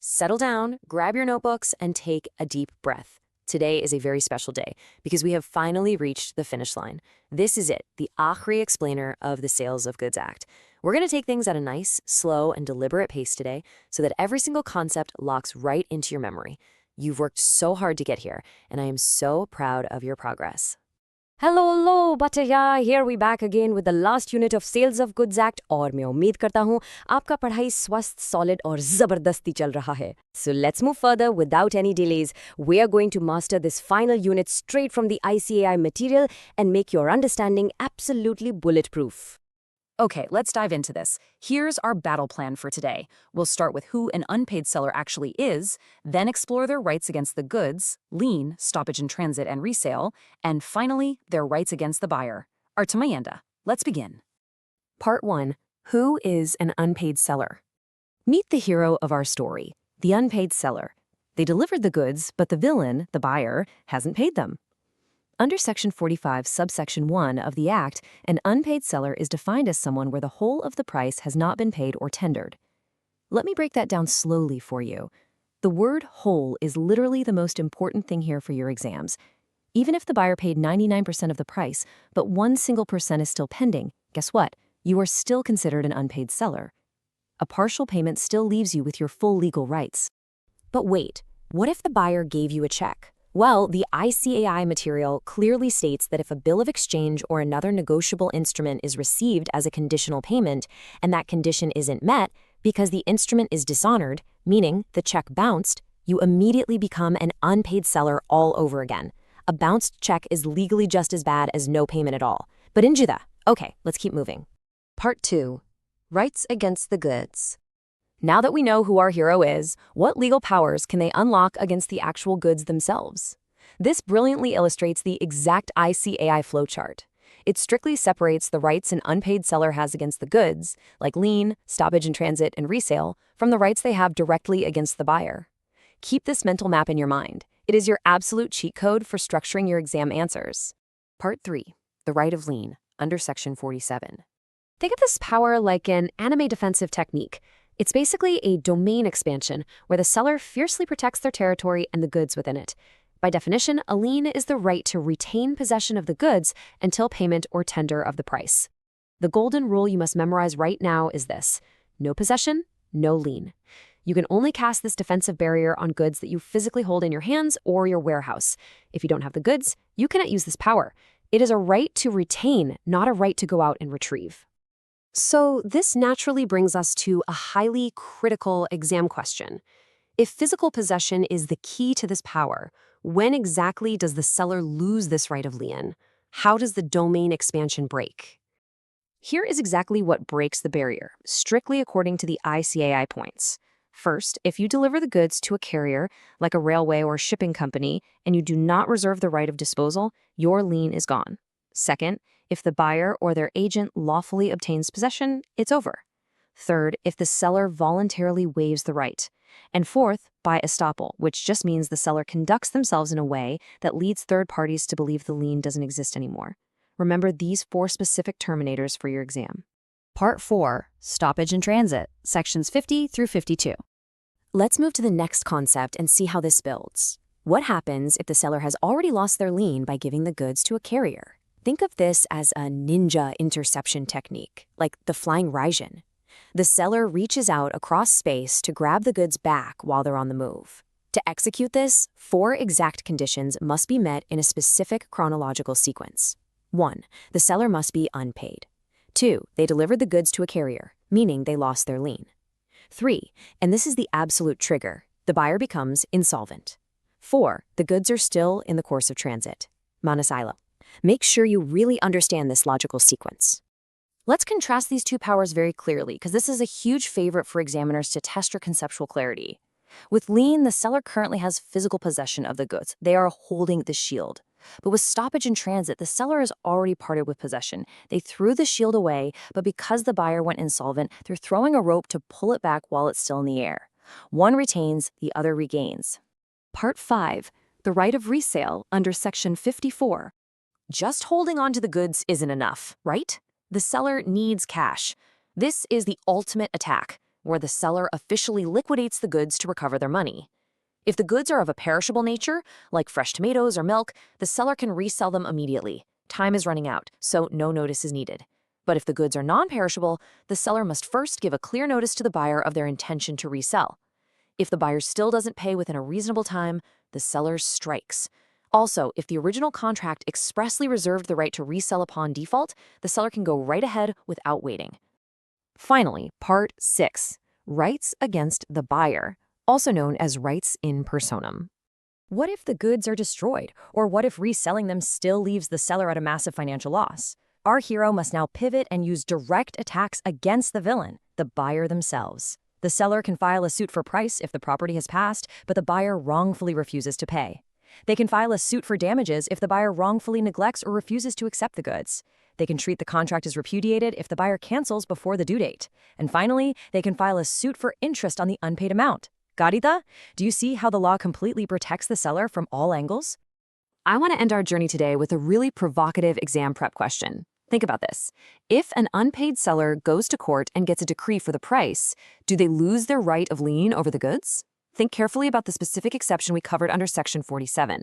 Settle down, grab your notebooks, and take a deep breath. Today is a very special day because we have finally reached the finish line. This is it, the Akhri explainer of the Sales of Goods Act. We're going to take things at a nice, slow, and deliberate pace today so that every single concept locks right into your memory. You've worked so hard to get here, and I am so proud of your progress. Hello, बटया, here we back again with the last unit of Sales of Goods Act और मैं उम्मीद करता हूँ आपका पढ़ाई स्वस्थ, solid और ज़बरदस्ती चल रहा है. So let's move further without any delays. We are going to master this final unit straight from the ICAI material and make your understanding absolutely bulletproof. Okay, let's dive into this. Here's our battle plan for today. We'll start with who an unpaid seller actually is, then explore their rights against the goods, lien, stoppage in transit and resale, and finally, their rights against the buyer. Artamayanda, let's begin. Part 1. Who is an unpaid seller? Meet the hero of our story, the unpaid seller. They delivered the goods, but the villain, the buyer, hasn't paid them. Under Section 45, subsection 1 of the Act, an unpaid seller is defined as someone where the whole of the price has not been paid or tendered. Let me break that down slowly for you. The word whole is literally the most important thing here for your exams. Even if the buyer paid 99% of the price, but 1% is still pending, guess what? You are still considered an unpaid seller. A partial payment still leaves you with your full legal rights. But wait, what if the buyer gave you a check? Well, the ICAI material clearly states that if a bill of exchange or another negotiable instrument is received as a conditional payment and that condition isn't met because the instrument is dishonored, meaning the check bounced, you immediately become an unpaid seller all over again. A bounced check is legally just as bad as no payment at all. But injuda. Okay, let's keep moving. Part 2. Rights against the goods. Now that we know who our hero is, what legal powers can they unlock against the actual goods themselves? This brilliantly illustrates the exact ICAI flowchart. It strictly separates the rights an unpaid seller has against the goods, like lien, stoppage in transit, and resale, from the rights they have directly against the buyer. Keep this mental map in your mind. It is your absolute cheat code for structuring your exam answers. Part 3. The right of lien, under Section 47. Think of this power like an anime defensive technique. It's basically a domain expansion where the seller fiercely protects their territory and the goods within it. By definition, a lien is the right to retain possession of the goods until payment or tender of the price. The golden rule you must memorize right now is this: no possession, no lien. You can only cast this defensive barrier on goods that you physically hold in your hands or your warehouse. If you don't have the goods, you cannot use this power. It is a right to retain, not a right to go out and retrieve. So this naturally brings us to a highly critical exam question. If physical possession is the key to this power, when exactly does the seller lose this right of lien? How does the domain expansion break? Here is exactly what breaks the barrier, strictly according to the ICAI points. First, if you deliver the goods to a carrier, like a railway or shipping company, and you do not reserve the right of disposal, your lien is gone. Second, if the buyer or their agent lawfully obtains possession, it's over. Third, if the seller voluntarily waives the right. And fourth, by estoppel, which just means the seller conducts themselves in a way that leads third parties to believe the lien doesn't exist anymore. Remember these 4 specific terminators for your exam. Part 4. Stoppage in transit, sections 50 through 52. Let's move to the next concept and see how this builds. What happens if the seller has already lost their lien by giving the goods to a carrier? Think of this as a ninja interception technique, like the flying Raijin. The seller reaches out across space to grab the goods back while they're on the move. To execute this, 4 exact conditions must be met in a specific chronological sequence. 1. The seller must be unpaid. 2. They delivered the goods to a carrier, meaning they lost their lien. 3. And this is the absolute trigger. The buyer becomes insolvent. 4. The goods are still in the course of transit. Manasila. Make sure you really understand this logical sequence. Let's contrast these 2 powers very clearly, because this is a huge favorite for examiners to test your conceptual clarity. With lien, the seller currently has physical possession of the goods. They are holding the shield. But with stoppage in transit, the seller has already parted with possession. They threw the shield away, but because the buyer went insolvent, they're throwing a rope to pull it back while it's still in the air. One retains, the other regains. Part 5. The right of resale, under Section 54. Just holding on to the goods isn't enough, right? The seller needs cash. This is the ultimate attack. where the seller officially liquidates the goods to recover their money. If the goods are of a perishable nature, like fresh tomatoes or milk, the seller can resell them immediately. Time is running out, so no notice is needed. But if the goods are non-perishable, the seller must first give a clear notice to the buyer of their intention to resell. If the buyer still doesn't pay within a reasonable time, the seller strikes. Also, if the original contract expressly reserved the right to resell upon default, the seller can go right ahead without waiting. Finally, Part 6. Rights against the buyer, also known as rights in personam. What if the goods are destroyed? Or what if reselling them still leaves the seller at a massive financial loss? Our hero must now pivot and use direct attacks against the villain, the buyer themselves. The seller can file a suit for price if the property has passed, but the buyer wrongfully refuses to pay. They can file a suit for damages if the buyer wrongfully neglects or refuses to accept the goods. They can treat the contract as repudiated if the buyer cancels before the due date. And finally, they can file a suit for interest on the unpaid amount. Garita, do you see how the law completely protects the seller from all angles? I want to end our journey today with a really provocative exam prep question. Think about this. If an unpaid seller goes to court and gets a decree for the price, do they lose their right of lien over the goods? Think carefully about the specific exception we covered under Section 47.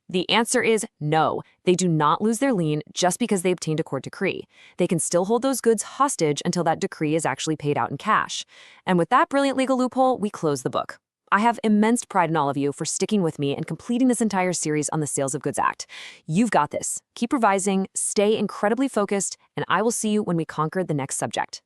The answer is no. They do not lose their lien just because they obtained a court decree. They can still hold those goods hostage until that decree is actually paid out in cash. And with that brilliant legal loophole, we close the book. I have immense pride in all of you for sticking with me and completing this entire series on the Sales of Goods Act. You've got this. Keep revising, stay incredibly focused, and I will see you when we conquer the next subject.